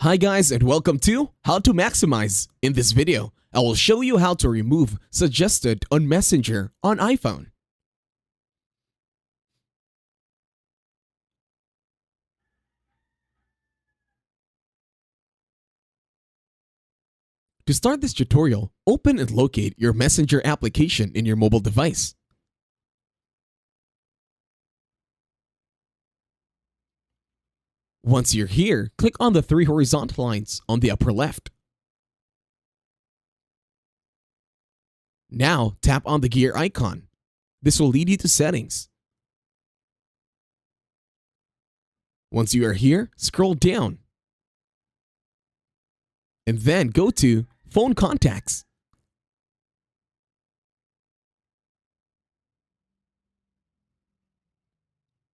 Hi guys and welcome to How to Maximize. In this video, I will show you how to remove suggested on Messenger on iPhone. To start this tutorial, open and locate your Messenger application in your mobile device. Once you're here, click on the three horizontal lines on the upper left. Now, tap on the gear icon. This will lead you to Settings. Once you are here, scroll down. And then go to Phone Contacts.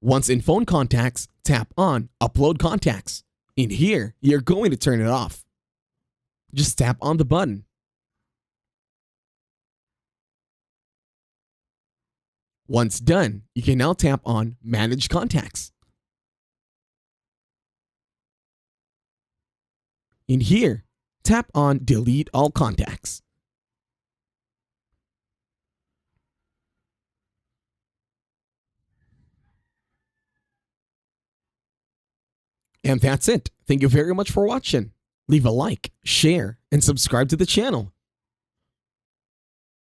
Once in Phone Contacts, tap on Upload Contacts. In here, you're going to turn it off. Just tap on the button. Once done, you can now tap on Manage Contacts. In here, tap on Delete All Contacts. And that's it. Thank you very much for watching. Leave a like, share, and subscribe to the channel.